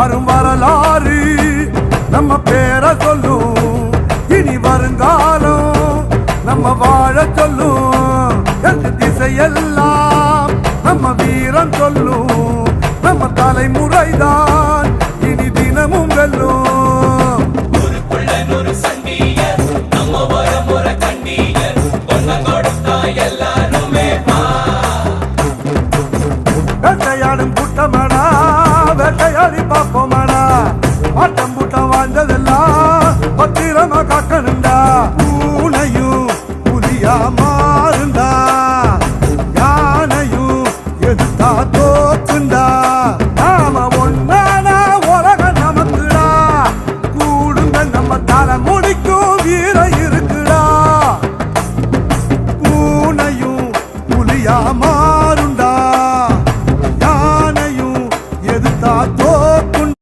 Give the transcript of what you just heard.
வரும் வரலாறு நம்ம பேரை சொல்லும், இனி வருங்காலம் நம்ம வாழ சொல்லும். எந்த திசையெல்லாம் நம்ம வீரம் சொல்லும், நம்ம தலைமுறைதான் இனி தினமும் வெல்லும். வேட்டையாடும் கூட்டமாடா, வேட்டையாடி பார்ப்போமாடா, ஆட்டம்